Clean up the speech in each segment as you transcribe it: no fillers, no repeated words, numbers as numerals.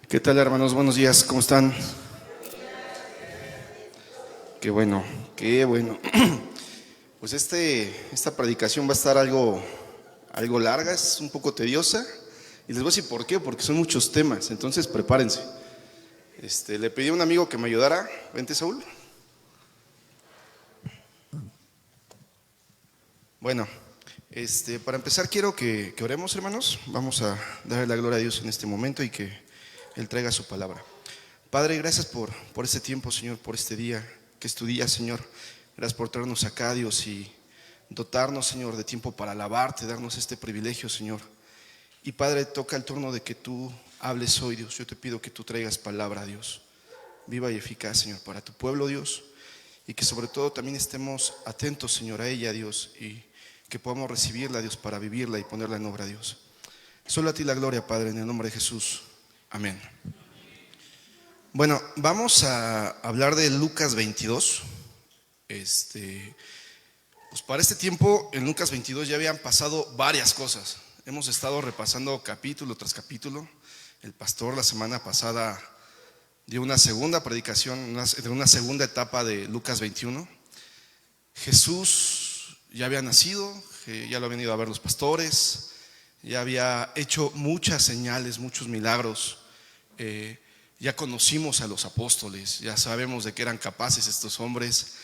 ¿Qué tal, hermanos? Buenos días, ¿cómo están? Qué bueno, qué bueno. Pues esta predicación va a estar algo larga, es un poco tediosa. Y les voy a decir por qué, porque son muchos temas, entonces prepárense. Le pedí a un amigo que me ayudara. Vente, Saúl. Bueno, para empezar quiero que oremos, hermanos. Vamos a darle la gloria a Dios en este momento y que Él traiga su palabra. Padre, gracias por este tiempo, Señor, por este día, que es tu día, Señor. Gracias por traernos acá, Dios, y dotarnos, Señor, de tiempo para alabarte, darnos este privilegio, Señor. Y Padre, toca el turno de que tú hables hoy, Dios. Yo te pido que tú traigas palabra, Dios, viva y eficaz, Señor, para tu pueblo, Dios. Y que sobre todo también estemos atentos, Señor, a ella, Dios, y que podamos recibirla, Dios, para vivirla y ponerla en obra, Dios. Solo a ti la gloria, Padre, en el nombre de Jesús. Amén. Bueno, vamos a hablar de Lucas 22. Pues para este tiempo en Lucas 22 ya habían pasado varias cosas. Hemos estado repasando capítulo tras capítulo. El pastor la semana pasada dio una segunda predicación, de una segunda etapa de Lucas 21. Jesús ya había nacido, ya lo habían ido a ver los pastores, ya había hecho muchas señales, muchos milagros. Ya conocimos a los apóstoles, ya sabemos de qué eran capaces estos hombres.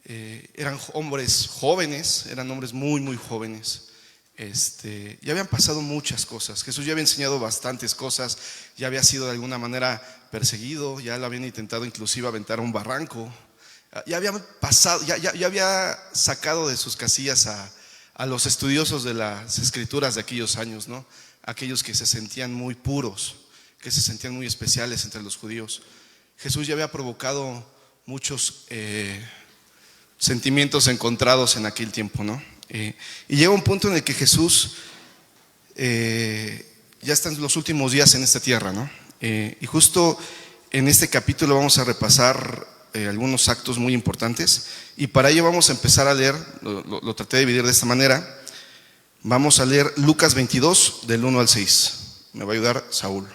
Eran hombres jóvenes, eran hombres muy, muy jóvenes. Ya habían pasado muchas cosas. Jesús ya había enseñado bastantes cosas, ya había sido de alguna manera perseguido, ya lo habían intentado inclusive aventar a un barranco. Ya había pasado, ya había sacado de sus casillas a los estudiosos de las escrituras de aquellos años, ¿no? Aquellos que se sentían muy puros, que se sentían muy especiales entre los judíos. Jesús ya había provocado muchos sentimientos encontrados en aquel tiempo, ¿no? Y llega un punto en el que Jesús ya está en los últimos días en esta tierra, ¿no? Y justo en este capítulo vamos a repasar algunos actos muy importantes. Y para ello vamos a empezar a leer, lo traté de dividir de esta manera. Vamos a leer Lucas 22 del 1 al 6. Me va a ayudar Saúl.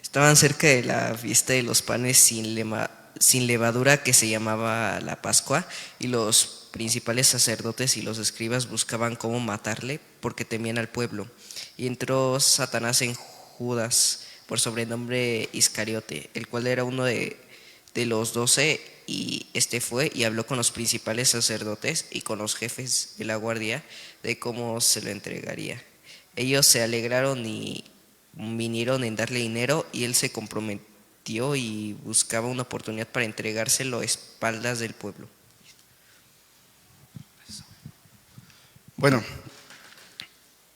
Estaban cerca de la fiesta de los panes sin levadura, que se llamaba la Pascua, y los principales sacerdotes y los escribas buscaban cómo matarle porque temían al pueblo. Y entró Satanás en Judas, por sobrenombre Iscariote, el cual era uno de los 12, y este fue y habló con los principales sacerdotes y con los jefes de la guardia de cómo se lo entregaría. Ellos se alegraron y vinieron en darle dinero, y él se comprometió y buscaba una oportunidad para entregárselo a espaldas del pueblo. Bueno,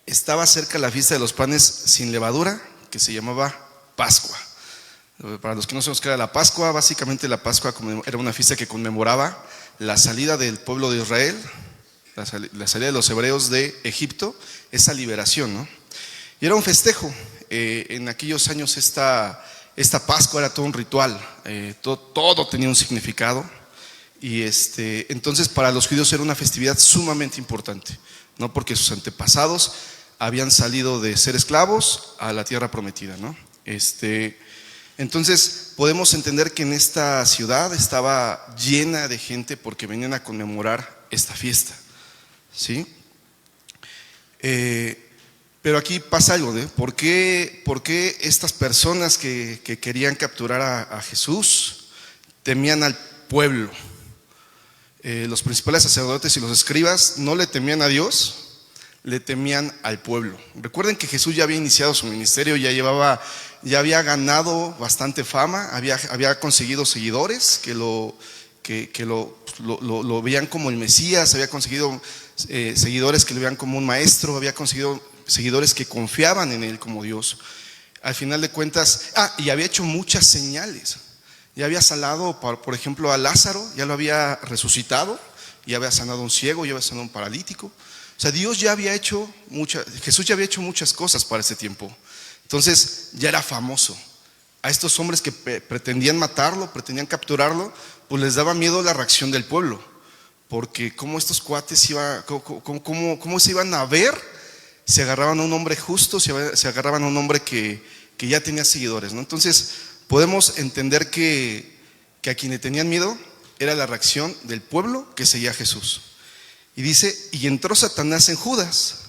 estaba cerca la fiesta de los panes sin levadura, que se llamaba Pascua. Para los que no sabemos qué era la Pascua, básicamente la Pascua era una fiesta que conmemoraba la salida del pueblo de Israel, la salida de los hebreos de Egipto, esa liberación, ¿no? Y era un festejo. En aquellos años esta Pascua era todo un ritual, todo tenía un significado. Y entonces para los judíos era una festividad sumamente importante, ¿no? Porque sus antepasados habían salido de ser esclavos a la tierra prometida, ¿no? Entonces podemos entender que en esta ciudad estaba llena de gente porque venían a conmemorar esta fiesta, ¿sí? Pero aquí pasa algo, ¿no? ¿Por qué estas personas que querían capturar a Jesús temían al pueblo? Los principales sacerdotes y los escribas no le temían a Dios, le temían al pueblo. Recuerden que Jesús ya había iniciado su ministerio, ya había ganado bastante fama, había conseguido seguidores que lo veían como el Mesías, había conseguido seguidores que lo veían como un maestro, había conseguido seguidores que confiaban en él como Dios. Al final de cuentas, y había hecho muchas señales. Ya había sanado, por ejemplo, a Lázaro, ya lo había resucitado, ya había sanado a un ciego, ya había sanado a un paralítico. O sea, Jesús ya había hecho muchas cosas para ese tiempo. Entonces ya era famoso. A estos hombres que pretendían matarlo, pretendían capturarlo, pues les daba miedo la reacción del pueblo, porque como estos cuates cómo se iban a ver, se agarraban a un hombre justo, se agarraban a un hombre que ya tenía seguidores, ¿no? Entonces podemos entender que a quien le tenían miedo era la reacción del pueblo que seguía a Jesús. Y dice, y entró Satanás en Judas.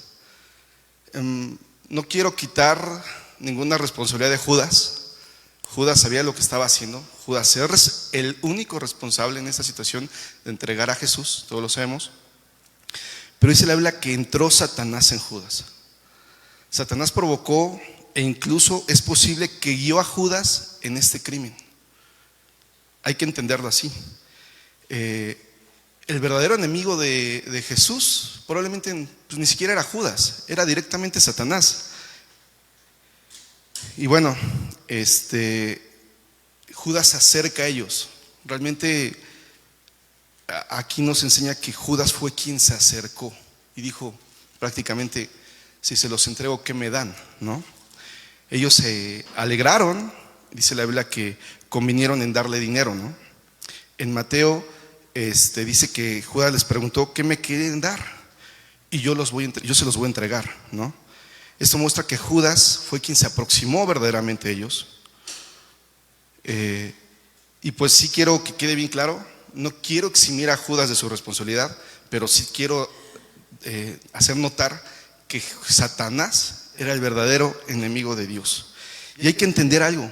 No quiero quitar ninguna responsabilidad de Judas. Judas sabía lo que estaba haciendo. Judas era el único responsable en esta situación de entregar a Jesús, todos lo sabemos. Pero dice la Biblia que entró Satanás en Judas. Satanás provocó e incluso es posible que guió a Judas en este crimen. Hay que entenderlo así. El verdadero enemigo de Jesús probablemente pues, ni siquiera era Judas, era directamente Satanás. Y bueno, Judas se acerca a ellos. Realmente aquí nos enseña que Judas fue quien se acercó y dijo prácticamente, si se los entrego, ¿qué me dan? ¿No? Ellos se alegraron, dice la Biblia que convinieron en darle dinero, ¿no? En Mateo dice que Judas les preguntó, ¿qué me quieren dar? Y yo se los voy a entregar, ¿no? Esto muestra que Judas fue quien se aproximó verdaderamente a ellos. Y pues sí quiero que quede bien claro, no quiero eximir a Judas de su responsabilidad, pero sí quiero hacer notar que Satanás era el verdadero enemigo de Dios. Y hay que entender algo.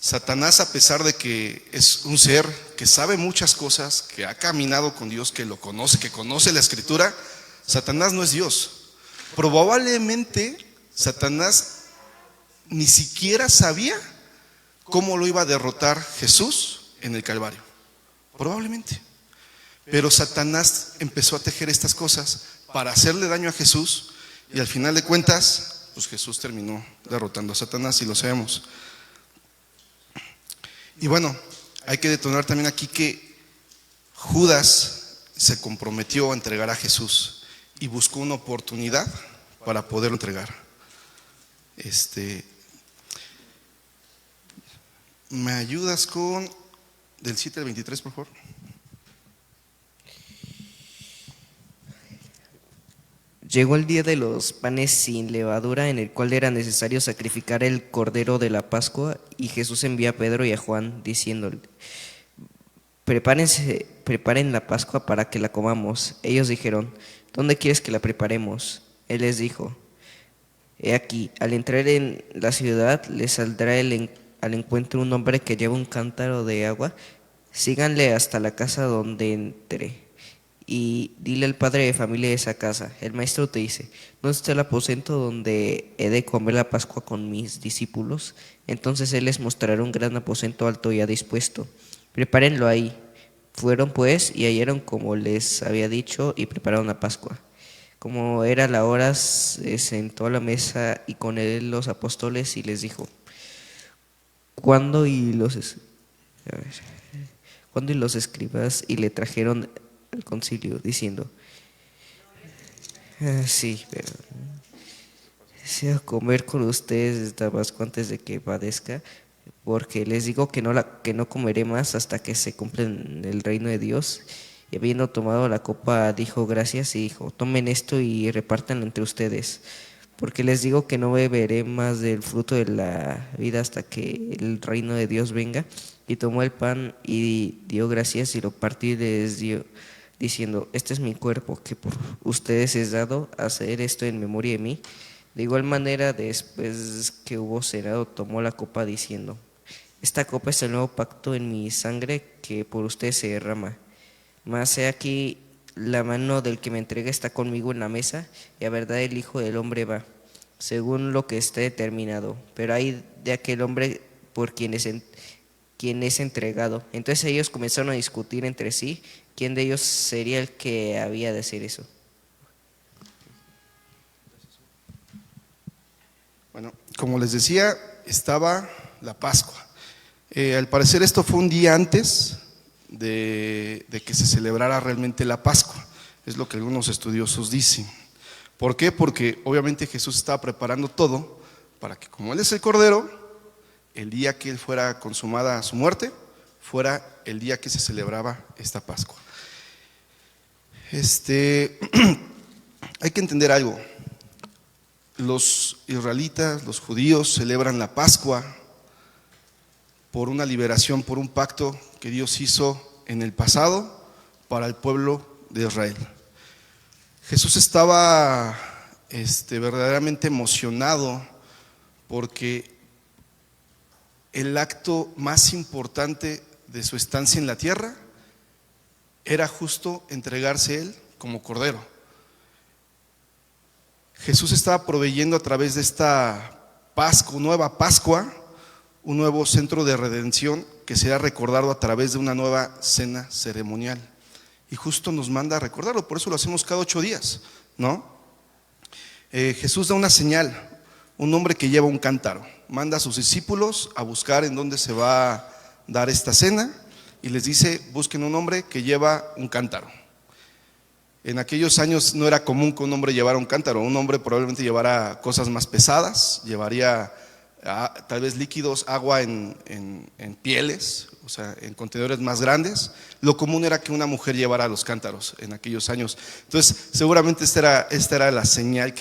Satanás, a pesar de que es un ser que sabe muchas cosas, que ha caminado con Dios, que lo conoce, que conoce la Escritura, Satanás no es Dios. Probablemente Satanás ni siquiera sabía cómo lo iba a derrotar Jesús en el Calvario. Probablemente. Pero Satanás empezó a tejer estas cosas para hacerle daño a Jesús y al final de cuentas, pues Jesús terminó derrotando a Satanás y lo sabemos. Y bueno, hay que detonar también aquí que Judas se comprometió a entregar a Jesús y buscó una oportunidad para poderlo entregar. ¿Me ayudas con del 7 al 23, por favor? Llegó el día de los panes sin levadura, en el cual era necesario sacrificar el cordero de la Pascua, y Jesús envía a Pedro y a Juan, diciéndole: preparen la Pascua para que la comamos. Ellos dijeron: ¿dónde quieres que la preparemos? Él les dijo: he aquí, al entrar en la ciudad, les saldrá al encuentro un hombre que lleva un cántaro de agua. Síganle hasta la casa donde entre, y dile al padre de familia de esa casa: el maestro te dice, ¿dónde está el aposento donde he de comer la Pascua con mis discípulos? Entonces él les mostrará un gran aposento alto ya dispuesto. Prepárenlo ahí. Fueron pues y hallaron como les había dicho, y prepararon la Pascua. Como era la hora, se sentó a la mesa y con él los apóstoles, y les dijo: ¿Cuándo y los escribas y le trajeron al concilio, diciendo: sí, pero deseo comer con ustedes esta Pascua antes de que padezca, porque les digo que no comeré más hasta que se cumpla en el reino de Dios. Y habiendo tomado la copa, dijo gracias y dijo: tomen esto y repártanlo entre ustedes, porque les digo que no beberé más del fruto de la vida hasta que el reino de Dios venga. Y tomó el pan y dio gracias y lo partió y les dio, diciendo: este es mi cuerpo, que por ustedes es dado. Hacer esto en memoria de mí. De igual manera, después que hubo cenado, tomó la copa diciendo: esta copa es el nuevo pacto en mi sangre, que por ustedes se derrama. Mas he aquí, la mano del que me entrega está conmigo en la mesa, y a verdad el Hijo del Hombre va, según lo que esté determinado. Pero hay de aquel hombre por quien es entregado. Entonces ellos comenzaron a discutir entre sí quién de ellos sería el que había de hacer eso. Bueno, como les decía, estaba la Pascua. Al parecer esto fue un día antes de que se celebrara realmente la Pascua. Es lo que algunos estudiosos dicen. ¿Por qué? Porque obviamente Jesús estaba preparando todo para que, como Él es el Cordero, el día que Él fuera consumada su muerte, fuera el día que se celebraba esta Pascua. Hay que entender algo. Los israelitas, los judíos celebran la Pascua por una liberación, por un pacto que Dios hizo en el pasado para el pueblo de Israel. Jesús estaba verdaderamente emocionado porque el acto más importante de su estancia en la tierra era justo entregarse él como cordero. Jesús estaba proveyendo a través de esta Pascua, nueva Pascua, un nuevo centro de redención que será recordado a través de una nueva cena ceremonial. Y justo nos manda a recordarlo, por eso lo hacemos cada 8 días, ¿no? Jesús da una señal, un hombre que lleva un cántaro, manda a sus discípulos a buscar en dónde se va a dar esta cena y les dice: busquen un hombre que lleva un cántaro. En aquellos años no era común que un hombre llevara un cántaro. Un hombre probablemente llevara cosas más pesadas, llevaría tal vez líquidos, agua en pieles, o sea, en contenedores más grandes. Lo común era que una mujer llevara los cántaros en aquellos años. Entonces, seguramente esta era la señal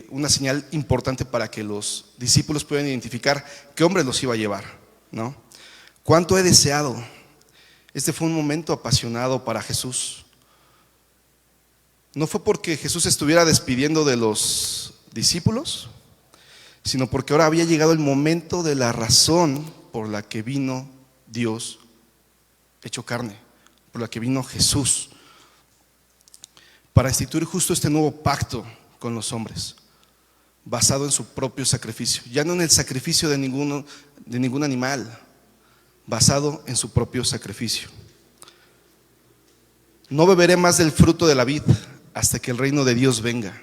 una señal importante para que los discípulos puedan identificar qué hombre los iba a llevar, ¿no? ¿Cuánto he deseado? Este fue un momento apasionado para Jesús. No fue porque Jesús estuviera despidiendo de los discípulos, sino porque ahora había llegado el momento de la razón por la que vino Dios hecho carne, por la que vino Jesús, para instituir justo este nuevo pacto con los hombres, basado en su propio sacrificio, ya no en el sacrificio de ningún animal, basado en su propio sacrificio. No beberé más del fruto de la vid hasta que el reino de Dios venga.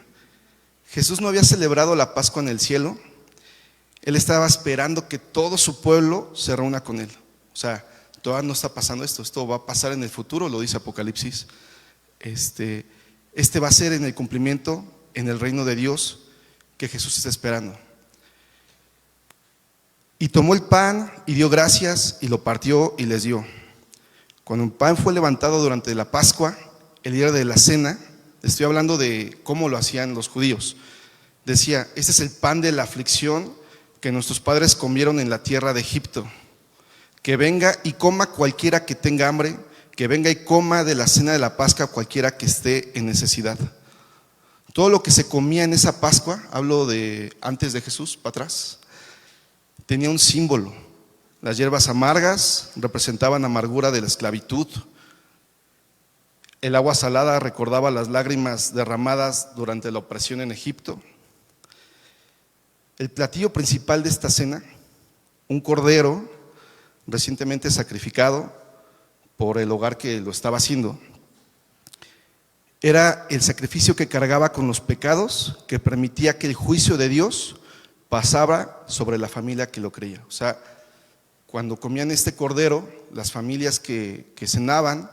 Jesús no había celebrado la Pascua en el cielo. Él estaba esperando que todo su pueblo se reúna con él. O sea, todavía no está pasando esto va a pasar en el futuro, lo dice Apocalipsis. Este va a ser en el cumplimiento en el reino de Dios que Jesús está esperando. Y tomó el pan y dio gracias y lo partió y les dio. Cuando el pan fue levantado durante la Pascua, el día de la cena, estoy hablando de cómo lo hacían los judíos, decía: este es el pan de la aflicción que nuestros padres comieron en la tierra de Egipto. Que venga y coma cualquiera que tenga hambre, que venga y coma de la cena de la Pascua cualquiera que esté en necesidad. Todo lo que se comía en esa Pascua, hablo de antes de Jesús, para atrás, tenía un símbolo. Las hierbas amargas representaban amargura de la esclavitud. El agua salada recordaba las lágrimas derramadas durante la opresión en Egipto. El platillo principal de esta cena, un cordero recientemente sacrificado por el hogar que lo estaba haciendo, era el sacrificio que cargaba con los pecados, que permitía que el juicio de Dios pasaba sobre la familia que lo creía. O sea, cuando comían este cordero, las familias que cenaban,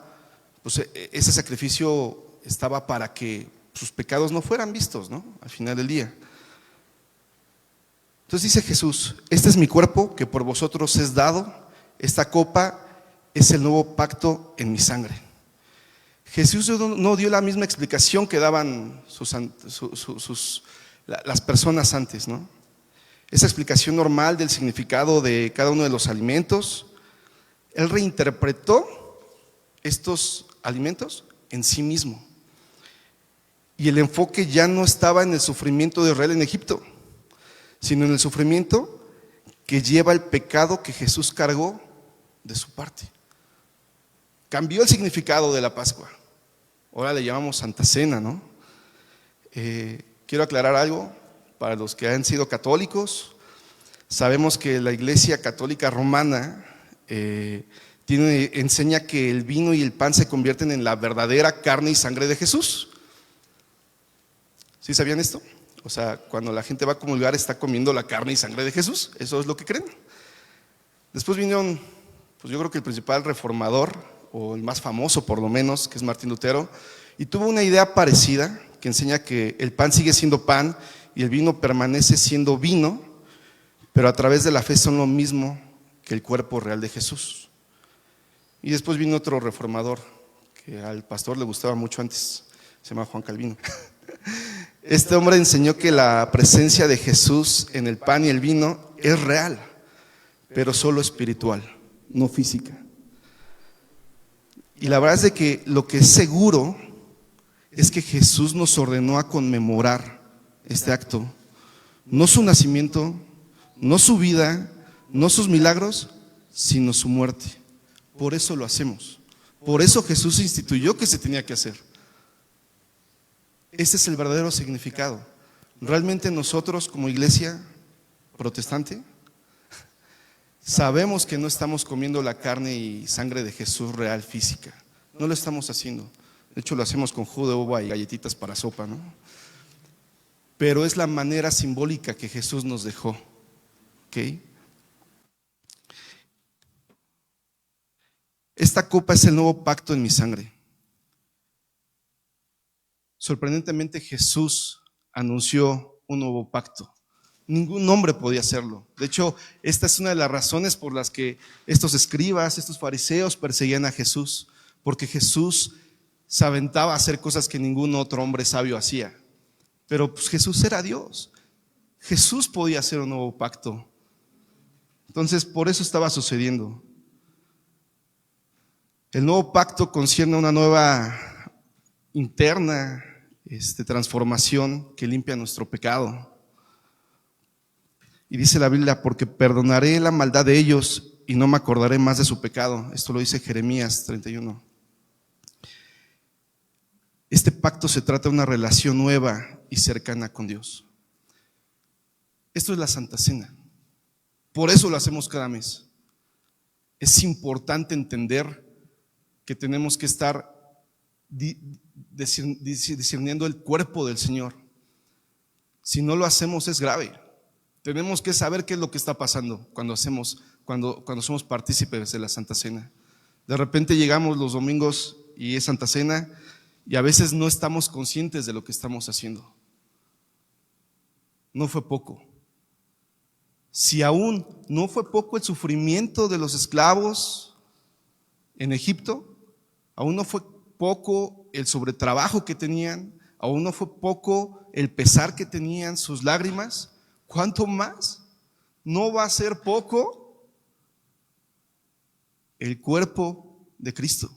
pues ese sacrificio estaba para que sus pecados no fueran vistos, ¿no? Al final del día. Entonces dice Jesús: este es mi cuerpo que por vosotros es dado, esta copa es el nuevo pacto en mi sangre. Jesús no dio la misma explicación que daban las personas antes, ¿no? Esa explicación normal del significado de cada uno de los alimentos. Él reinterpretó estos alimentos en sí mismo. Y el enfoque ya no estaba en el sufrimiento de Israel en Egipto, sino en el sufrimiento que lleva el pecado que Jesús cargó de su parte. Cambió el significado de la Pascua. Ahora le llamamos Santa Cena, ¿no? Quiero aclarar algo para los que han sido católicos. Sabemos que la Iglesia Católica Romana enseña que el vino y el pan se convierten en la verdadera carne y sangre de Jesús. ¿Sí sabían esto? O sea, cuando la gente va a comulgar está comiendo la carne y sangre de Jesús. Eso es lo que creen. Después vinieron, pues yo creo que el principal reformador, o el más famoso por lo menos, que es Martín Lutero, y tuvo una idea parecida que enseña que el pan sigue siendo pan y el vino permanece siendo vino, pero a través de la fe son lo mismo que el cuerpo real de Jesús. Y después vino otro reformador que al pastor le gustaba mucho antes, se llama Juan Calvino. Este hombre enseñó que la presencia de Jesús en el pan y el vino es real, pero solo espiritual, no física. Y la verdad es de que lo que es seguro es que Jesús nos ordenó a conmemorar este acto, no su nacimiento, no su vida, no sus milagros, sino su muerte. Por eso lo hacemos. Por eso Jesús instituyó que se tenía que hacer. Este es el verdadero significado. Realmente nosotros como iglesia protestante sabemos que no estamos comiendo la carne y sangre de Jesús real, física. No lo estamos haciendo. De hecho lo hacemos con jugo de uva y galletitas para sopa, ¿no? Pero es la manera simbólica que Jesús nos dejó. ¿Ok? Esta copa es el nuevo pacto en mi sangre. Sorprendentemente Jesús anunció un nuevo pacto. Ningún hombre podía hacerlo. De hecho, esta es una de las razones por las que estos escribas, estos fariseos perseguían a Jesús, porque Jesús se aventaba a hacer cosas que ningún otro hombre sabio hacía. Pero pues Jesús era Dios. Jesús podía hacer un nuevo pacto. Entonces, por eso estaba sucediendo. El nuevo pacto concierne a una nueva interna transformación que limpia nuestro pecado. Y dice la Biblia, porque perdonaré la maldad de ellos y no me acordaré más de su pecado. Esto lo dice Jeremías 31. Este pacto se trata de una relación nueva y cercana con Dios. Esto es la Santa Cena. Por eso lo hacemos cada mes. Es importante entender que tenemos que estar discerniendo el cuerpo del Señor. Si no lo hacemos es grave. Tenemos que saber qué es lo que está pasando cuando somos partícipes de la Santa Cena. De repente llegamos los domingos y es Santa Cena y a veces no estamos conscientes de lo que estamos haciendo. No fue poco. Si aún no fue poco el sufrimiento de los esclavos en Egipto, aún no fue poco el sobretrabajo que tenían, aún no fue poco el pesar que tenían, sus lágrimas, ¿cuánto más no va a ser poco el cuerpo de Cristo,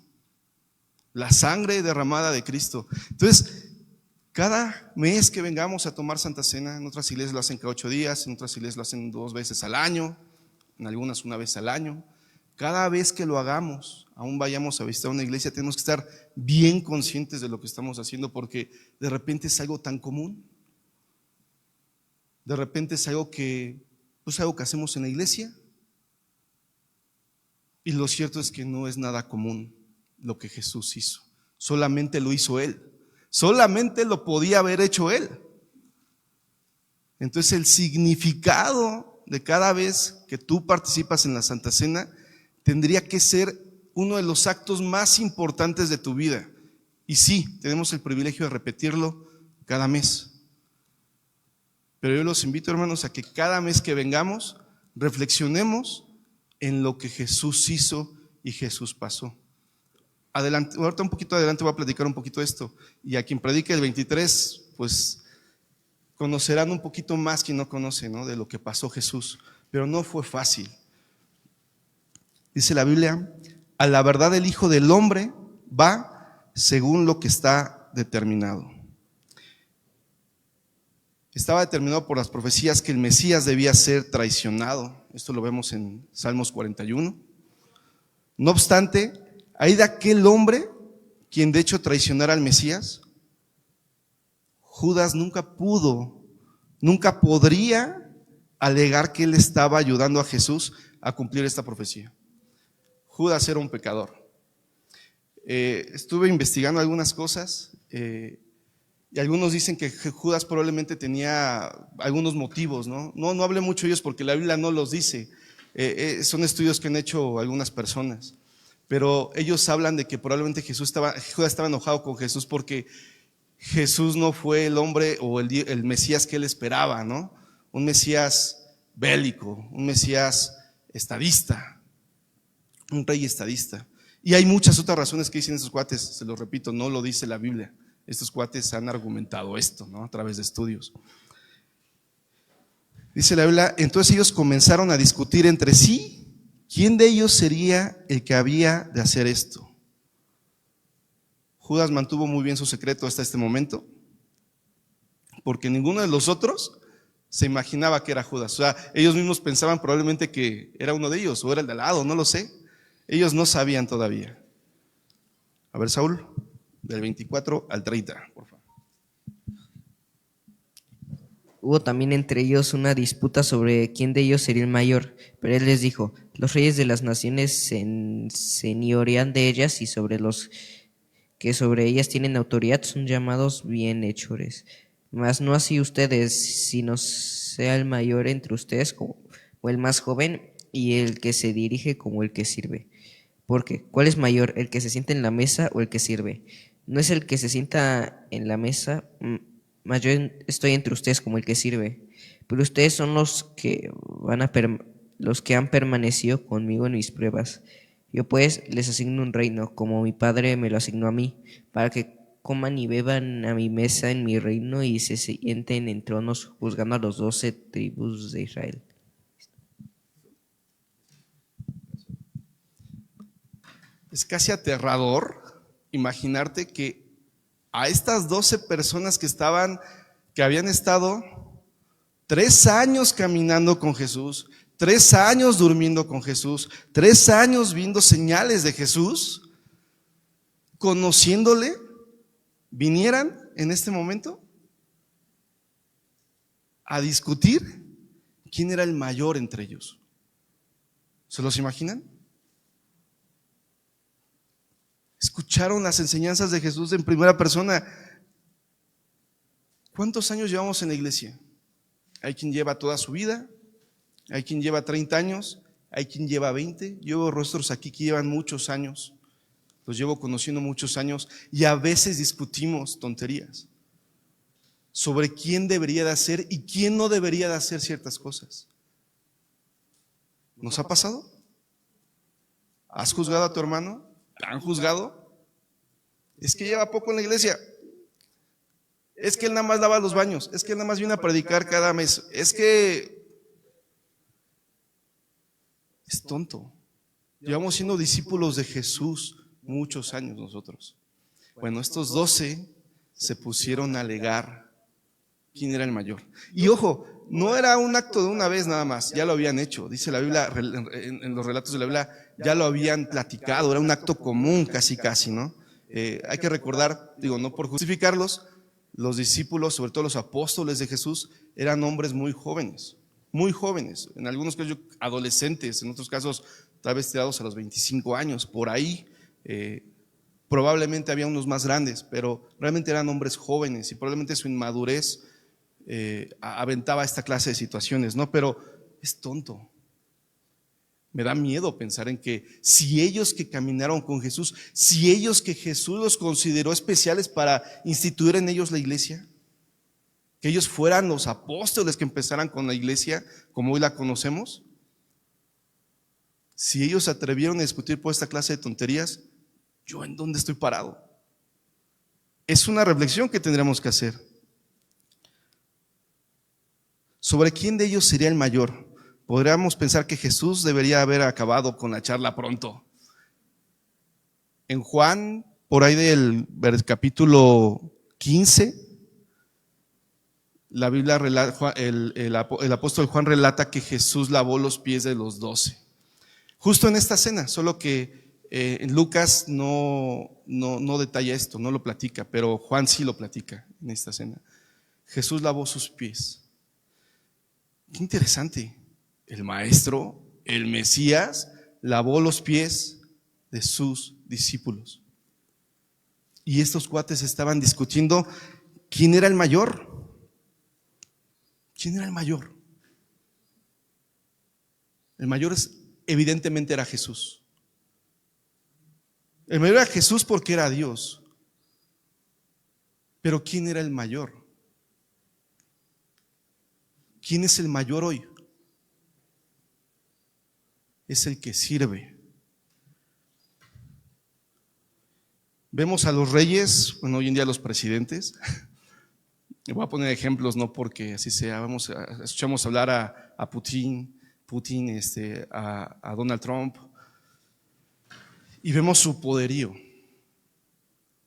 la sangre derramada de Cristo? Entonces, cada mes que vengamos a tomar Santa Cena, en otras iglesias lo hacen cada 8 días, en otras iglesias lo hacen 2 veces al año, en algunas 1 vez al año. Cada vez que lo hagamos, aún vayamos a visitar una iglesia, tenemos que estar bien conscientes de lo que estamos haciendo, porque de repente es algo tan común. De repente es algo que hacemos en la iglesia, y lo cierto es que no es nada común lo que Jesús hizo. Solamente lo hizo Él. Solamente lo podía haber hecho Él. Entonces el significado de cada vez que tú participas en la Santa Cena tendría que ser uno de los actos más importantes de tu vida. Y sí, tenemos el privilegio de repetirlo cada mes. Pero yo los invito, hermanos, a que cada mes que vengamos reflexionemos en lo que Jesús hizo y Jesús pasó. Adelante, ahorita un poquito adelante voy a platicar un poquito de esto. Y a quien predique el 23, pues conocerán un poquito más quien no conoce, ¿no?, de lo que pasó Jesús. Pero no fue fácil. Dice la Biblia, a la verdad el Hijo del Hombre va según lo que está determinado. Estaba determinado por las profecías que el Mesías debía ser traicionado. Esto lo vemos en Salmos 41. No obstante, hay de aquel hombre quien de hecho traicionara al Mesías. Judas nunca podría alegar que él estaba ayudando a Jesús a cumplir esta profecía. Judas era un pecador. Estuve investigando algunas cosas y algunos dicen que Judas probablemente tenía algunos motivos, ¿no? No hablé mucho de ellos porque la Biblia no los dice. Son estudios que han hecho algunas personas. Pero ellos hablan de que probablemente Judas estaba enojado con Jesús porque Jesús no fue el hombre o el Mesías que él esperaba, ¿no? Un Mesías bélico, un Mesías estadista, un rey estadista. Y hay muchas otras razones que dicen estos cuates, se los repito, no lo dice la Biblia. Estos cuates han argumentado esto, ¿no? A través de estudios. Dice la Biblia, entonces ellos comenzaron a discutir entre sí quién de ellos sería el que había de hacer esto. Judas mantuvo muy bien su secreto hasta este momento, porque ninguno de los otros se imaginaba que era Judas. O sea, ellos mismos pensaban probablemente que era uno de ellos o era el de al lado, no lo sé. Ellos no sabían todavía. A ver, Saúl, del 24 al 30, por favor. Hubo también entre ellos una disputa sobre quién de ellos sería el mayor, pero él les dijo: los reyes de las naciones se enseñorean de ellas, y sobre los que sobre ellas tienen autoridad son llamados bienhechores. Mas no así ustedes, sino sea el mayor entre ustedes como el más joven, y el que se dirige como el que sirve. Porque, ¿cuál es mayor, el que se sienta en la mesa o el que sirve? No es el que se sienta en la mesa, mas yo estoy entre ustedes como el que sirve. Pero ustedes son los que los que han permanecido conmigo en mis pruebas. Yo pues les asigno un reino, como mi padre me lo asignó a mí, para que coman y beban a mi mesa en mi reino y se sienten en tronos juzgando a los 12 tribus de Israel. Es casi aterrador imaginarte que a estas 12 personas que habían estado 3 años caminando con Jesús, 3 años durmiendo con Jesús, 3 años viendo señales de Jesús, conociéndole, vinieran en este momento a discutir quién era el mayor entre ellos. ¿Se los imaginan? Escucharon las enseñanzas de Jesús en primera persona. ¿Cuántos años llevamos en la iglesia? Hay quien lleva toda su vida, hay quien lleva 30 años, hay quien lleva 20. Yo veo rostros aquí que llevan muchos años, los llevo conociendo muchos años, y a veces discutimos tonterías sobre quién debería de hacer y quién no debería de hacer ciertas cosas. ¿Nos ha pasado? ¿Has juzgado a tu hermano? ¿Te han juzgado? Es que lleva poco en la iglesia. Es que él nada más lava los baños. Es que él nada más viene a predicar cada mes. Es que es tonto. Llevamos siendo discípulos de Jesús muchos años nosotros. Bueno, estos 12 se pusieron a alegar quién era el mayor. Y ojo, no era un acto de una vez nada más, ya lo habían hecho. Dice la Biblia, en los relatos de la Biblia, ya lo habían platicado, era un acto común casi, ¿no? Hay que recordar, digo, no por justificarlos, los discípulos, sobre todo los apóstoles de Jesús, eran hombres muy jóvenes, en algunos casos adolescentes, en otros casos tal vez tirados a los 25 años, por ahí. Probablemente había unos más grandes, pero realmente eran hombres jóvenes y probablemente su inmadurez aventaba esta clase de situaciones, ¿no? Pero es tonto. Me da miedo pensar en que si ellos que caminaron con Jesús, si ellos que Jesús los consideró especiales para instituir en ellos la iglesia, que ellos fueran los apóstoles que empezaran con la iglesia como hoy la conocemos, si ellos se atrevieron a discutir por esta clase de tonterías, ¿yo en dónde estoy parado? Es una reflexión que tendremos que hacer sobre quién de ellos sería el mayor. Podríamos pensar que Jesús debería haber acabado con la charla pronto. En Juan, por ahí del capítulo 15, la Biblia relata, el apóstol Juan relata que Jesús lavó los pies de los 12. Justo en esta cena, solo que en Lucas no detalla esto, no lo platica, pero Juan sí lo platica en esta cena. Jesús lavó sus pies. Qué interesante. El maestro, el Mesías, lavó los pies de sus discípulos. Y estos cuates estaban discutiendo quién era el mayor. ¿Quién era el mayor? El mayor evidentemente era Jesús. El mayor era Jesús porque era Dios. Pero ¿quién era el mayor? ¿Quién es el mayor hoy? Es el que sirve. Vemos a los reyes, bueno, hoy en día los presidentes. Voy a poner ejemplos, no porque así sea. Escuchamos hablar a Putin, a Donald Trump, y vemos su poderío.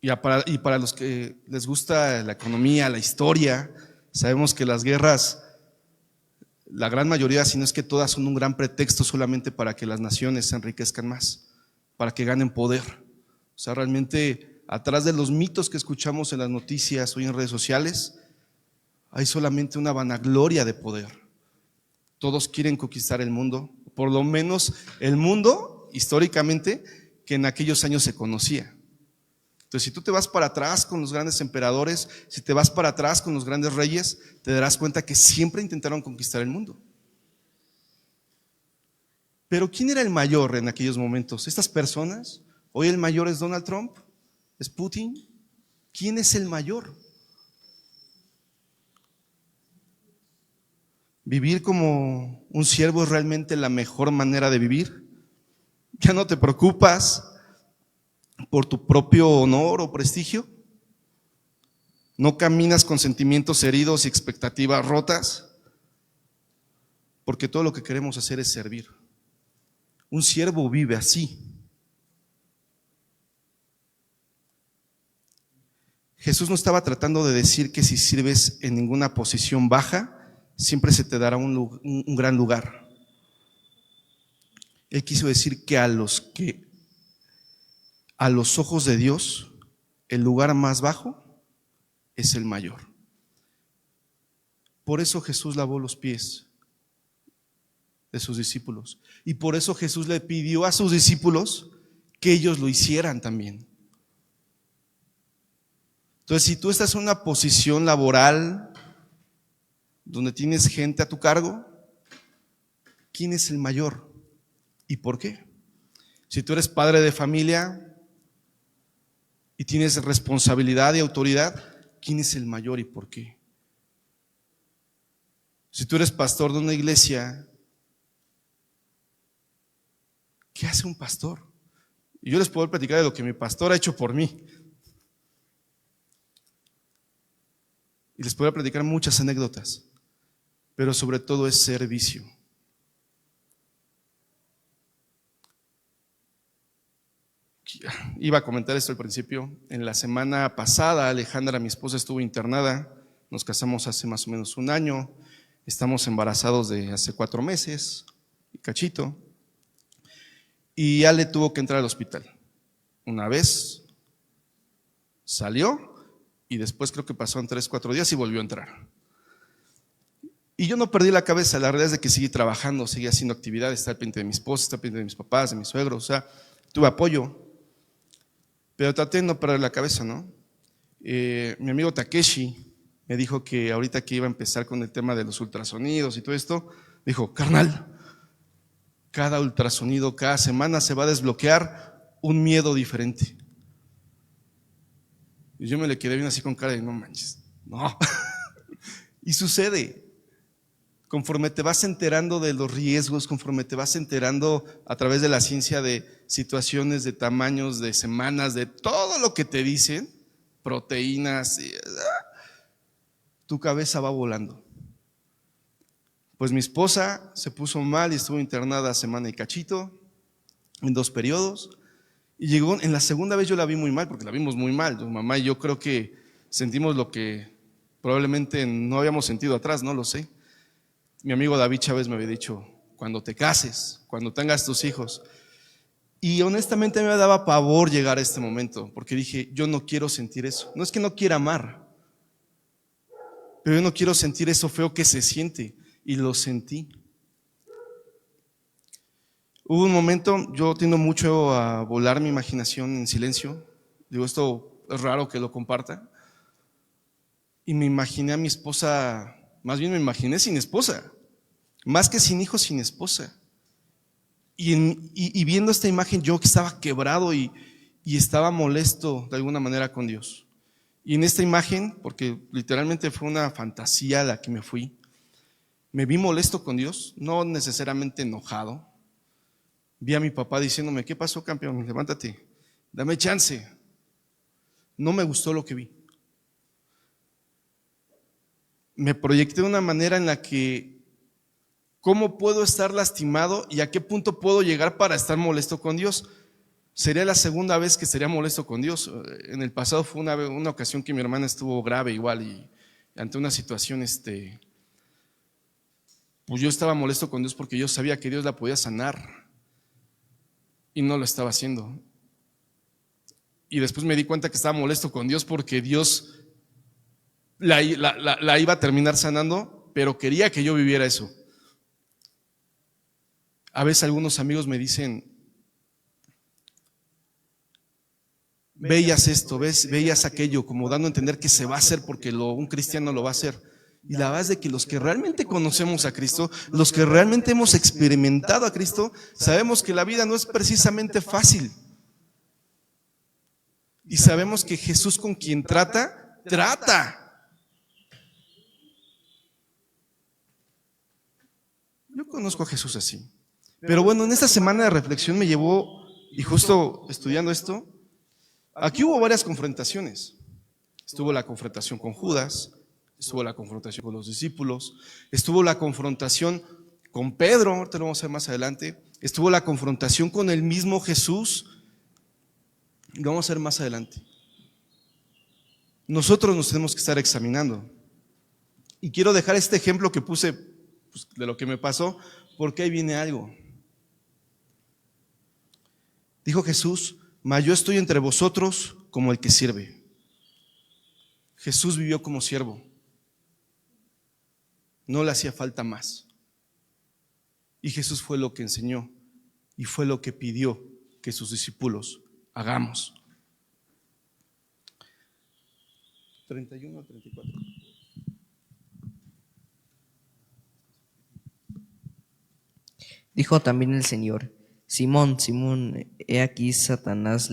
Y para los que les gusta la economía, la historia, sabemos que las guerras, la gran mayoría, si no es que todas, son un gran pretexto solamente para que las naciones se enriquezcan más, para que ganen poder. O sea, realmente atrás de los mitos que escuchamos en las noticias o en redes sociales, hay solamente una vanagloria de poder. Todos quieren conquistar el mundo, por lo menos el mundo históricamente que en aquellos años se conocía. Entonces, si tú te vas para atrás con los grandes emperadores, si te vas para atrás con los grandes reyes, te darás cuenta que siempre intentaron conquistar el mundo. Pero ¿quién era el mayor en aquellos momentos? ¿Estas personas? Hoy el mayor es Donald Trump, es Putin. ¿Quién es el mayor? ¿Vivir como un siervo es realmente la mejor manera de vivir? ¿Ya no te preocupas por tu propio honor o prestigio? ¿No caminas con sentimientos heridos y expectativas rotas? Porque todo lo que queremos hacer es servir. Un siervo vive así. Jesús no estaba tratando de decir que si sirves en ninguna posición baja, siempre se te dará un gran lugar. Él quiso decir que a los ojos de Dios, el lugar más bajo es el mayor. Por eso Jesús lavó los pies de sus discípulos. Y por eso Jesús le pidió a sus discípulos que ellos lo hicieran también. Entonces, si tú estás en una posición laboral donde tienes gente a tu cargo, ¿quién es el mayor? ¿Y por qué? Si tú eres padre de familia y tienes responsabilidad y autoridad, ¿quién es el mayor y por qué? Si tú eres pastor de una iglesia, ¿qué hace un pastor? Y yo les puedo platicar de lo que mi pastor ha hecho por mí. Y les puedo platicar muchas anécdotas, pero sobre todo es servicio. Iba a comentar esto al principio. En la semana pasada, Alejandra, mi esposa, estuvo internada. Nos casamos hace más o menos un año. Estamos embarazados de hace 4 meses, cachito. Y Ale tuvo que entrar al hospital. Una vez salió y después creo que pasó en 3-4 días y volvió a entrar. Y yo no perdí la cabeza. La realidad es de que seguí trabajando, seguí haciendo actividades, está al pendiente de mi esposa, está al pendiente de mis papás, de mis suegros. O sea, tuve apoyo. Pero traté de no perder la cabeza, ¿no? Mi amigo Takeshi me dijo que ahorita que iba a empezar con el tema de los ultrasonidos y todo esto, dijo, carnal, cada ultrasonido, cada semana se va a desbloquear un miedo diferente. Y yo me le quedé bien así con cara de no manches, no. Y sucede. Conforme te vas enterando de los riesgos, conforme te vas enterando a través de la ciencia de situaciones, de tamaños, de semanas, de todo lo que te dicen, proteínas, tu cabeza va volando. Pues mi esposa se puso mal y estuvo internada semana y cachito, en 2 periodos, y llegó, en la segunda vez yo la vi muy mal, porque la vimos muy mal. Tu mamá y yo creo que sentimos lo que probablemente no habíamos sentido atrás, no lo sé. Mi amigo David Chávez me había dicho, cuando te cases, cuando tengas tus hijos. Y honestamente me daba pavor llegar a este momento, porque dije, yo no quiero sentir eso. No es que no quiera amar, pero yo no quiero sentir eso feo que se siente. Y lo sentí. Hubo un momento, yo tiendo mucho a volar mi imaginación en silencio. Digo, esto es raro que lo comparta. Y me imaginé a mi esposa, más bien me imaginé sin esposa, más que sin hijos, sin esposa. Y viendo esta imagen, yo que estaba quebrado y estaba molesto de alguna manera con Dios. Y en esta imagen, porque literalmente fue una fantasía a la que me fui, me vi molesto con Dios, no necesariamente enojado. Vi a mi papá diciéndome, ¿qué pasó, campeón? Levántate, dame chance. no me gustó lo que vi. Me proyecté de una manera en la que, ¿cómo puedo estar lastimado y a qué punto puedo llegar para estar molesto con Dios? Sería la segunda vez que estaría molesto con Dios. En el pasado fue una ocasión que mi hermana estuvo grave igual y ante una situación, pues yo estaba molesto con Dios porque yo sabía que Dios la podía sanar y no lo estaba haciendo. Y después me di cuenta que estaba molesto con Dios porque Dios la iba a terminar sanando, pero quería que yo viviera eso. A veces algunos amigos me dicen, veías esto, veías aquello, como dando a entender que se va a hacer porque un cristiano lo va a hacer. Y la verdad es de que los que realmente conocemos a Cristo, los que realmente hemos experimentado a Cristo, sabemos que la vida no es precisamente fácil. Y sabemos que Jesús con quien trata, trata. Yo conozco a Jesús así. Pero bueno, en esta semana de reflexión me llevó, y justo estudiando esto, aquí hubo varias confrontaciones. Estuvo la confrontación con Judas, estuvo la confrontación con los discípulos, estuvo la confrontación con Pedro, ahorita lo vamos a ver más adelante, estuvo la confrontación con el mismo Jesús, lo vamos a ver más adelante. Nosotros nos tenemos que estar examinando. Y quiero dejar este ejemplo que puse pues, de lo que me pasó, porque ahí viene algo. Dijo Jesús, mas yo estoy entre vosotros como el que sirve. Jesús vivió como siervo. No le hacía falta más. Y Jesús fue lo que enseñó y fue lo que pidió que sus discípulos hagamos. 31 a 34. Dijo también el Señor: Simón, Simón, he aquí Satanás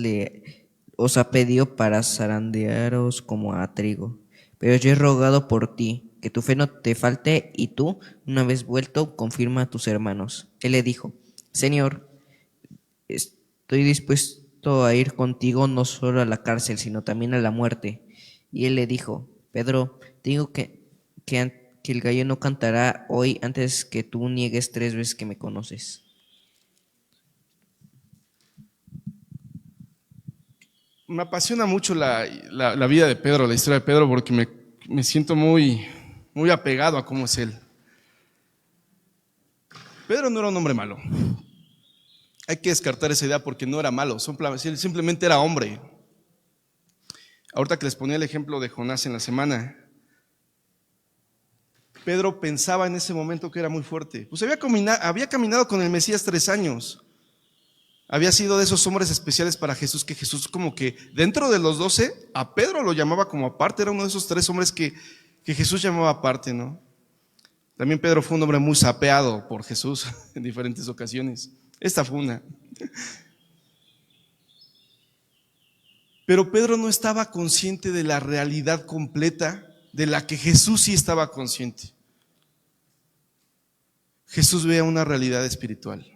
os ha pedido para zarandearos como a trigo. Pero yo he rogado por ti, que tu fe no te falte, y tú, una vez vuelto, confirma a tus hermanos. Él le dijo: Señor, estoy dispuesto a ir contigo no solo a la cárcel, sino también a la muerte. Y él le dijo: Pedro, te digo que el gallo no cantará hoy antes que tú niegues 3 veces que me conoces. Me apasiona mucho la vida de Pedro, la historia de Pedro, porque me siento muy apegado a cómo es él. Pedro no era un hombre malo. Hay que descartar esa idea porque no era malo, simplemente era hombre. Ahorita que les ponía el ejemplo de Jonás en la semana, Pedro pensaba en ese momento que era muy fuerte. Pues había caminado con el Mesías 3 años. Había sido de esos hombres especiales para Jesús, que Jesús como que dentro de los 12, a Pedro lo llamaba como aparte, era uno de esos 3 hombres que Jesús llamaba aparte, ¿no? También Pedro fue un hombre muy sapeado por Jesús en diferentes ocasiones. Esta fue una. Pero Pedro no estaba consciente de la realidad completa de la que Jesús sí estaba consciente. Jesús veía una realidad espiritual.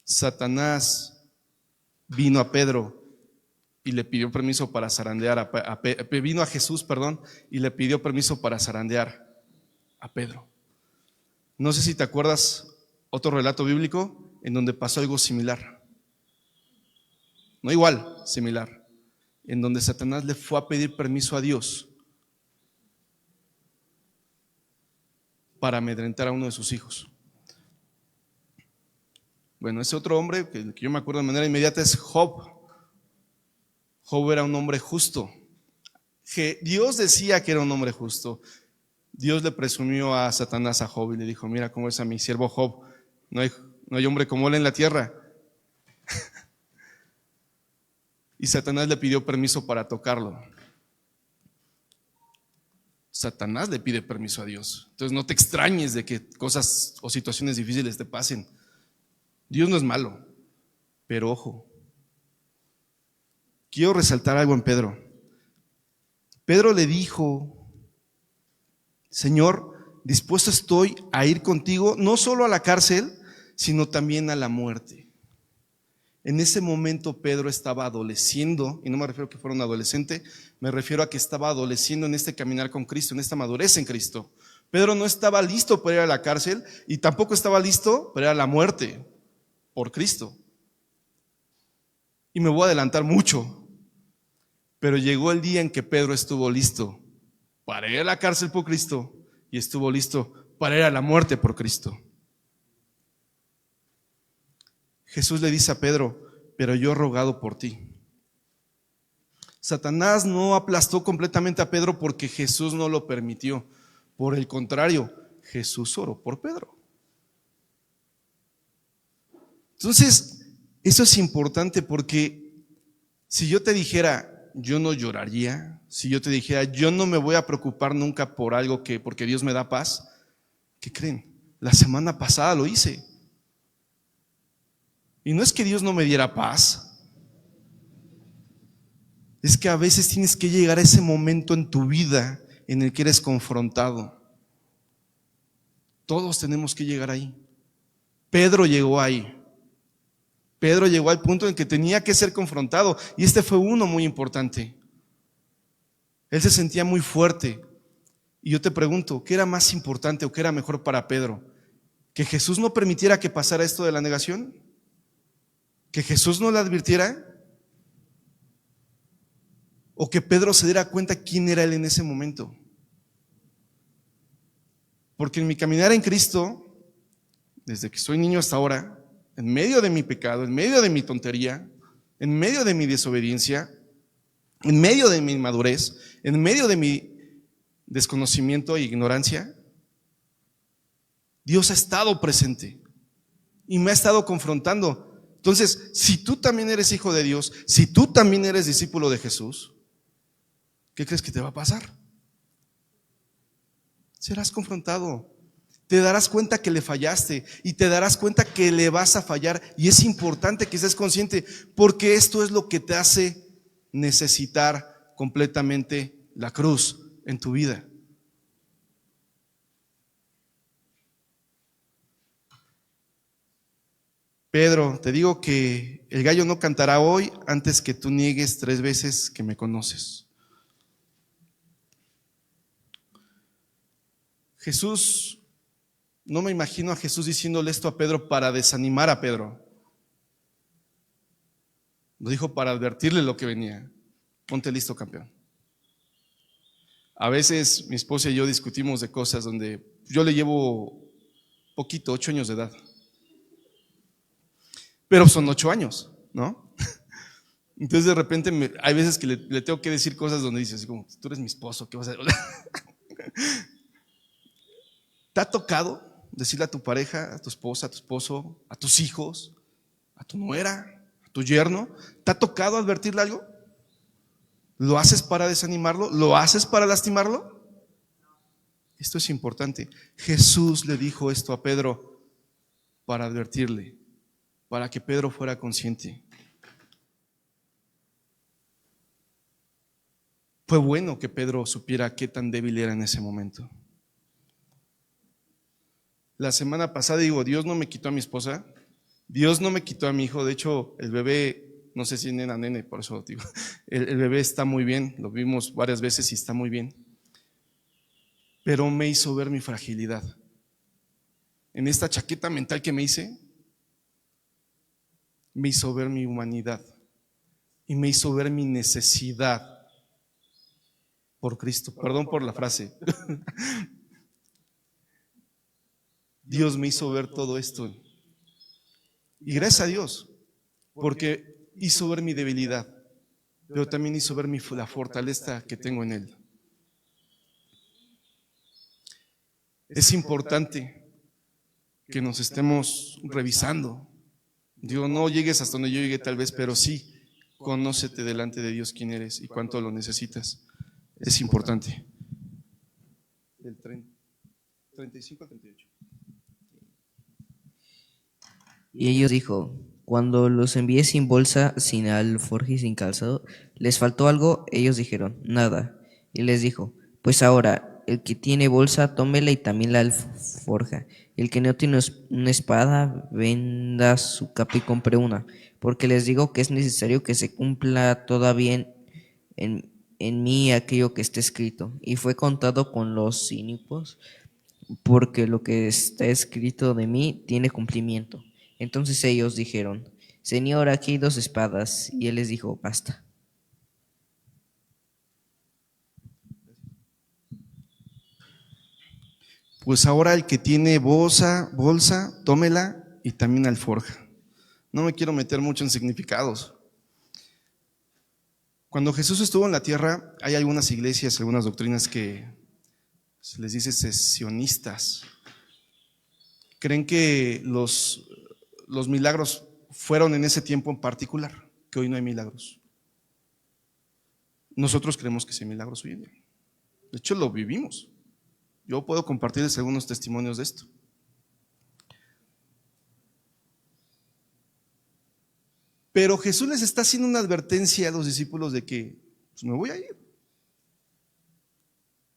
Satanás vino a Pedro y le pidió permiso para zarandear vino a Jesús, y le pidió permiso para zarandear a Pedro. No sé si te acuerdas otro relato bíblico en donde pasó algo similar. No igual, similar. En donde Satanás le fue a pedir permiso a Dios para amedrentar a uno de sus hijos. Bueno, ese otro hombre que yo me acuerdo de manera inmediata es Job. Job era un hombre justo. Dios decía que era un hombre justo. Dios le presumió a Satanás a Job y le dijo: mira cómo es a mi siervo Job, no hay hombre como él en la tierra. Y Satanás le pidió permiso para tocarlo. Satanás le pide permiso a Dios. Entonces no te extrañes de que cosas o situaciones difíciles te pasen. Dios no es malo, pero ojo, quiero resaltar algo en Pedro. Pedro le dijo: Señor, dispuesto estoy a ir contigo no solo a la cárcel, sino también a la muerte. En ese momento Pedro estaba adoleciendo, y no me refiero a que fuera un adolescente, me refiero a que estaba adoleciendo en este caminar con Cristo, en esta madurez en Cristo. Pedro no estaba listo para ir a la cárcel y tampoco estaba listo para ir a la muerte por Cristo. Y me voy a adelantar mucho, pero llegó el día en que Pedro estuvo listo para ir a la cárcel por Cristo y estuvo listo para ir a la muerte por Cristo. Jesús le dice a Pedro: pero yo he rogado por ti. Satanás no aplastó completamente a Pedro porque Jesús no lo permitió. Por el contrario, Jesús oró por Pedro. Entonces, eso es importante porque si yo te dijera, yo no lloraría, si yo te dijera, yo no me voy a preocupar nunca por algo porque Dios me da paz, ¿qué creen? La semana pasada lo hice. Y no es que Dios no me diera paz, es que a veces tienes que llegar a ese momento en tu vida en el que eres confrontado. Todos tenemos que llegar ahí. Pedro llegó ahí. Pedro llegó al punto en que tenía que ser confrontado, y este fue uno muy importante. Él se sentía muy fuerte. Y yo te pregunto, ¿qué era más importante o qué era mejor para Pedro? ¿Que Jesús no permitiera que pasara esto de la negación? ¿Que Jesús no le advirtiera? ¿O que Pedro se diera cuenta quién era él en ese momento? Porque en mi caminar en Cristo, desde que soy niño hasta ahora, en medio de mi pecado, en medio de mi tontería, en medio de mi desobediencia, en medio de mi inmadurez, en medio de mi desconocimiento e ignorancia, Dios ha estado presente y me ha estado confrontando. Entonces, si tú también eres hijo de Dios, si tú también eres discípulo de Jesús, ¿qué crees que te va a pasar? Serás confrontado. Te darás cuenta que le fallaste y te darás cuenta que le vas a fallar, y es importante que estés consciente, porque esto es lo que te hace necesitar completamente la cruz en tu vida. Pedro, te digo que el gallo no cantará hoy antes que tú niegues 3 veces que me conoces. Jesús, no me imagino a Jesús diciéndole esto a Pedro para desanimar a Pedro. Lo dijo para advertirle lo que venía. Ponte listo, campeón. A veces mi esposa y yo discutimos de cosas donde yo le llevo poquito, 8 años de edad. Pero son 8 años, ¿no? Entonces de repente hay veces que le tengo que decir cosas donde dice así como, tú eres mi esposo, ¿qué vas a hacer? ¿Te ha tocado decirle a tu pareja, a tu esposa, a tu esposo, a tus hijos, a tu nuera, a tu yerno? ¿Te ha tocado advertirle algo? ¿Lo haces para desanimarlo? ¿Lo haces para lastimarlo? Esto es importante. Jesús le dijo esto a Pedro para advertirle, para que Pedro fuera consciente. Fue bueno que Pedro supiera qué tan débil era en ese momento. La semana pasada digo, Dios no me quitó a mi esposa, Dios no me quitó a mi hijo. De hecho, el bebé, no sé si nena, nene, por eso digo, el bebé está muy bien, lo vimos varias veces y está muy bien. Pero me hizo ver mi fragilidad. En esta chaqueta mental que me hizo ver mi humanidad y me hizo ver mi necesidad por Cristo. Perdón por la frase. Dios me hizo ver todo esto. Y gracias a Dios, porque hizo ver mi debilidad, pero también hizo ver la fortaleza que tengo en Él. Es importante que nos estemos revisando. Digo, no llegues hasta donde yo llegué tal vez, pero sí, conócete delante de Dios quién eres y cuánto lo necesitas. Es importante. Del 35 al 38. Y ellos dijo, cuando los envié sin bolsa, sin alforje y sin calzado, ¿les faltó algo? Ellos dijeron, nada. Y les dijo, pues ahora, el que tiene bolsa, tómela y también la alforja. El que no tiene una espada, venda su capa y compre una. Porque les digo que es necesario que se cumpla todavía en mí aquello que está escrito. Y fue contado con los inicuos, porque lo que está escrito de mí tiene cumplimiento. Entonces ellos dijeron: Señor, aquí hay 2 espadas. Y él les dijo: basta. Pues ahora el que tiene bolsa, tómela y también alforja. No me quiero meter mucho en significados. Cuando Jesús estuvo en la tierra, hay algunas iglesias, algunas doctrinas que se les dice secesionistas. Creen que los milagros fueron en ese tiempo en particular, que hoy no hay milagros. Nosotros creemos que sí hay milagros hoy en día. De hecho, lo vivimos. Yo puedo compartirles algunos testimonios de esto. Pero Jesús les está haciendo una advertencia a los discípulos de que pues me voy a ir.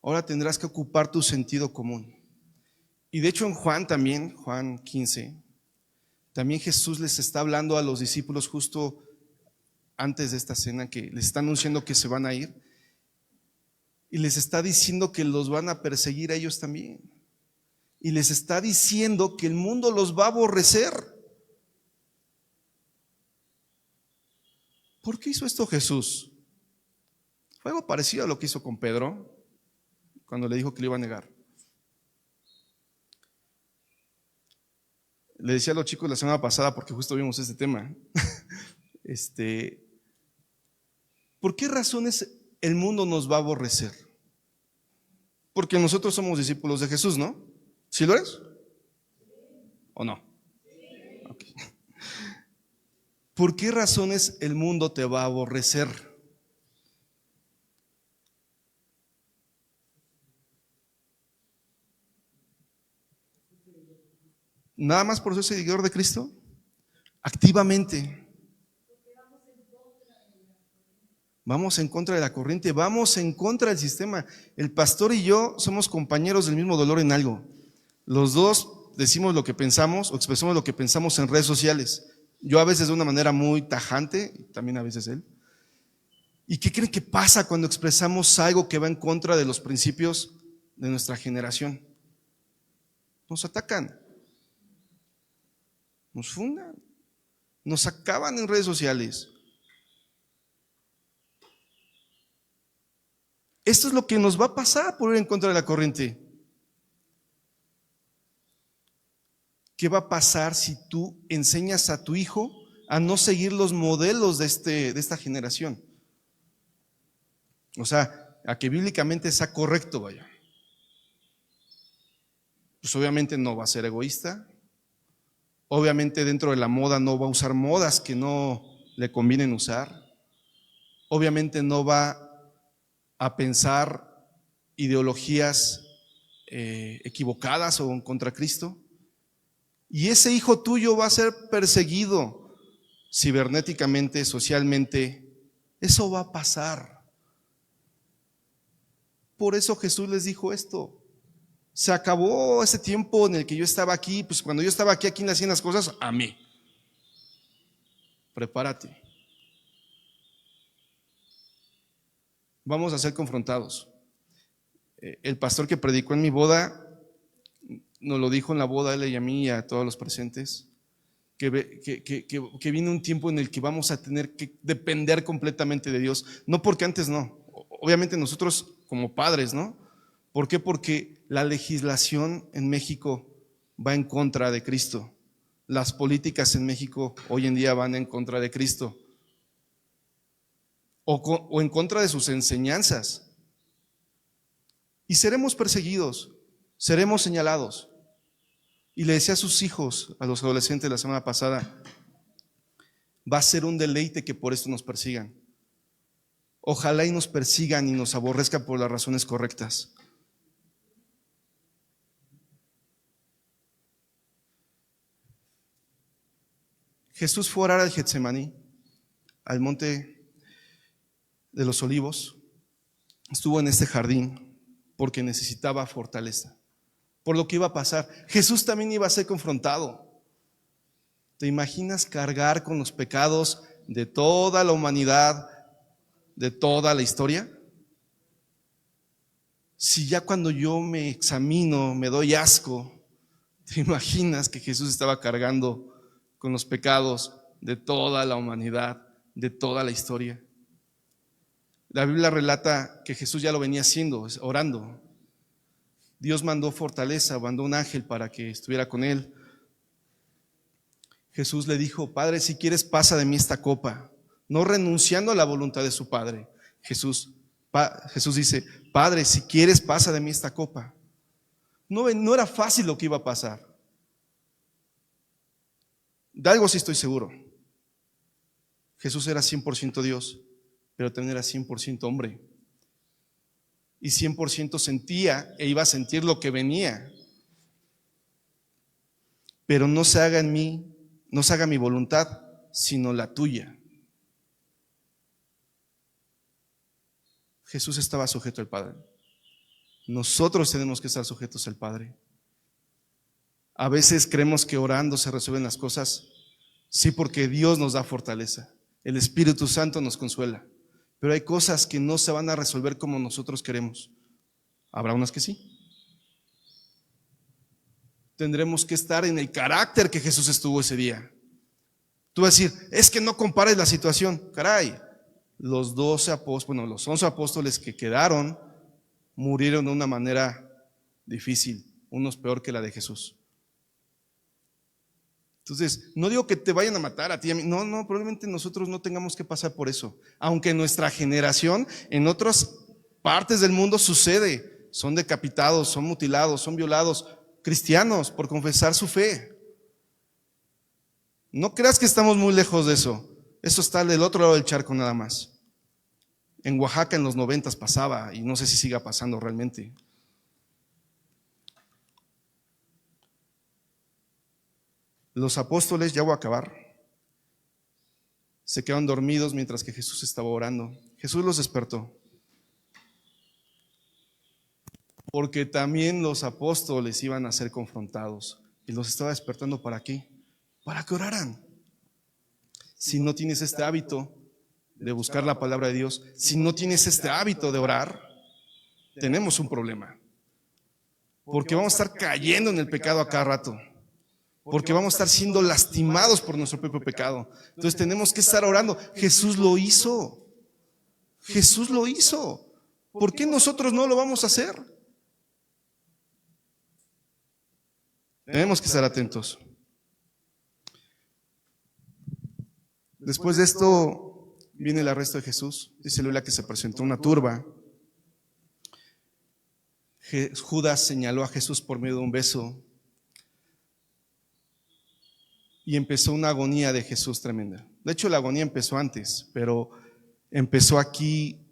Ahora tendrás que ocupar tu sentido común. Y de hecho en Juan también, Juan 15, también Jesús les está hablando a los discípulos justo antes de esta cena, que les está anunciando que se van a ir. Y les está diciendo que los van a perseguir a ellos también. Y les está diciendo que el mundo los va a aborrecer. ¿Por qué hizo esto Jesús? Fue algo parecido a lo que hizo con Pedro cuando le dijo que le iba a negar. Le decía a los chicos la semana pasada, porque justo vimos este tema, ¿por qué razones el mundo nos va a aborrecer? Porque nosotros somos discípulos de Jesús, ¿no? ¿Sí lo eres? ¿O no? Okay. ¿Por qué razones el mundo te va a aborrecer? ¿Nada más por ser seguidor de Cristo? Activamente. Vamos en contra de la corriente, vamos en contra del sistema. El pastor y yo somos compañeros del mismo dolor en algo. Los dos decimos lo que pensamos o expresamos lo que pensamos en redes sociales. Yo a veces de una manera muy tajante, y también a veces él. ¿Y qué creen que pasa cuando expresamos algo que va en contra de los principios de nuestra generación? Nos atacan, nos fundan, nos acaban en redes sociales. Esto es lo que nos va a pasar por ir en contra de la corriente. ¿Qué va a pasar si tú enseñas a tu hijo a no seguir los modelos de esta generación? O sea, a que bíblicamente sea correcto, vaya. Pues obviamente no va a ser egoísta. Obviamente dentro de la moda no va a usar modas que no le convienen usar. Obviamente no va a pensar ideologías equivocadas o contra Cristo. Y ese hijo tuyo va a ser perseguido cibernéticamente, socialmente. Eso va a pasar. Por eso Jesús les dijo esto. Se acabó ese tiempo en el que yo estaba aquí. Pues cuando yo estaba aquí le hacían las cosas a mí. Prepárate. Vamos a ser confrontados. El pastor que predicó en mi boda nos lo dijo en la boda a él y a mí y a todos los presentes, que viene un tiempo en el que vamos a tener que depender completamente de Dios. No porque antes no, obviamente nosotros como padres, ¿no? ¿Por qué? Porque la legislación en México va en contra de Cristo. Las políticas en México hoy en día van en contra de Cristo o en contra de sus enseñanzas. Y seremos perseguidos, seremos señalados. Y le decía a sus hijos, a los adolescentes la semana pasada, va a ser un deleite que por esto nos persigan. Ojalá y nos persigan y nos aborrezcan por las razones correctas. Jesús fue a orar al Getsemaní, al monte de los olivos. Estuvo en este jardín porque necesitaba fortaleza, por lo que iba a pasar. Jesús también iba a ser confrontado. ¿Te imaginas cargar con los pecados de toda la humanidad, de toda la historia? Si ya cuando yo me examino me doy asco, ¿te imaginas que Jesús estaba cargando con los pecados de toda la humanidad, de toda la historia? La Biblia relata que Jesús ya lo venía haciendo, orando. Dios mandó fortaleza, mandó un ángel para que estuviera con él. Jesús le dijo: Padre, si quieres, pasa de mí esta copa, no renunciando a la voluntad de su Padre. Jesús dice: Padre, si quieres, pasa de mí esta copa. No era fácil lo que iba a pasar. De algo sí estoy seguro. Jesús era 100% Dios, pero también era 100% hombre. Y 100% sentía e iba a sentir lo que venía. Pero no se haga en mí, no se haga mi voluntad, sino la tuya. Jesús estaba sujeto al Padre. Nosotros tenemos que estar sujetos al Padre. A veces creemos que orando se resuelven las cosas. Sí, porque Dios nos da fortaleza. El Espíritu Santo nos consuela. Pero hay cosas que no se van a resolver como nosotros queremos. Habrá unas que sí. Tendremos que estar en el carácter que Jesús estuvo ese día. Tú vas a decir: es que no compares la situación. Caray, los 11 apóstoles que quedaron murieron de una manera difícil, unos peor que la de Jesús. Entonces, no digo que te vayan a matar a ti, a mí. No, probablemente nosotros no tengamos que pasar por eso. Aunque en nuestra generación, en otras partes del mundo sucede. Son decapitados, son mutilados, son violados, cristianos por confesar su fe. No creas que estamos muy lejos de eso. Eso está del otro lado del charco nada más. En Oaxaca en los 90 pasaba, y no sé si siga pasando realmente. Los apóstoles, ya voy a acabar, se quedaron dormidos mientras que Jesús estaba orando. Jesús los despertó, porque también los apóstoles iban a ser confrontados, y los estaba despertando. ¿Para qué? Para que oraran. Si no tienes este hábito de buscar la palabra de Dios, si no tienes este hábito de orar, tenemos un problema, porque vamos a estar cayendo en el pecado a cada rato, porque vamos a estar siendo lastimados por nuestro propio pecado. Entonces tenemos que estar orando. Jesús lo hizo. Jesús lo hizo. ¿Por qué nosotros no lo vamos a hacer? Tenemos que estar atentos. Después de esto viene el arresto de Jesús. Dice la Biblia que se presentó una turba. Judas señaló a Jesús por medio de un beso. Y empezó una agonía de Jesús tremenda. De hecho, la agonía empezó antes, pero empezó aquí.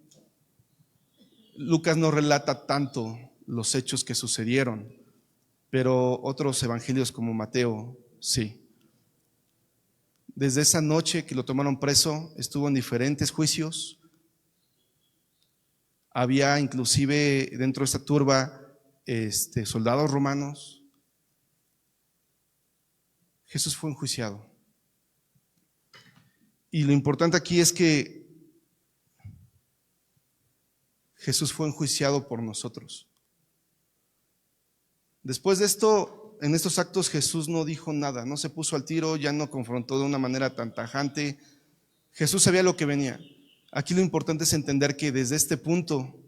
Lucas no relata tanto los hechos que sucedieron, pero otros evangelios como Mateo, sí. Desde esa noche que lo tomaron preso, estuvo en diferentes juicios. Había inclusive dentro de esta turba soldados romanos. Jesús fue enjuiciado. Y lo importante aquí es que Jesús fue enjuiciado por nosotros. Después de esto, en estos actos Jesús no dijo nada, no se puso al tiro, ya no confrontó de una manera tan tajante. Jesús sabía lo que venía. Aquí lo importante es entender que desde este punto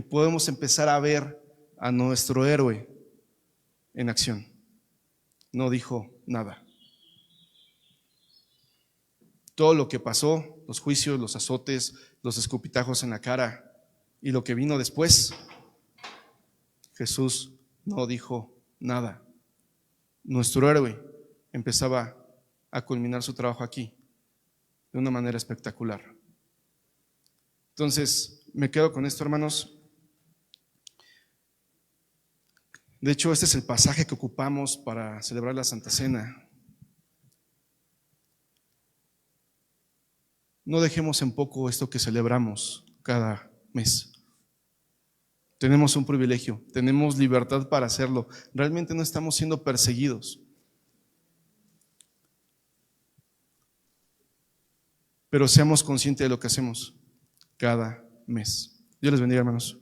podemos empezar a ver a nuestro héroe en acción. No dijo nada. Todo lo que pasó, los juicios, los azotes, los escupitajos en la cara y lo que vino después, Jesús no dijo nada. Nuestro héroe empezaba a culminar su trabajo aquí de una manera espectacular. Entonces, me quedo con esto, hermanos. De hecho, este es el pasaje que ocupamos para celebrar la Santa Cena. No dejemos en poco esto que celebramos cada mes. Tenemos un privilegio, tenemos libertad para hacerlo. Realmente no estamos siendo perseguidos. Pero seamos conscientes de lo que hacemos cada mes. Dios les bendiga, hermanos.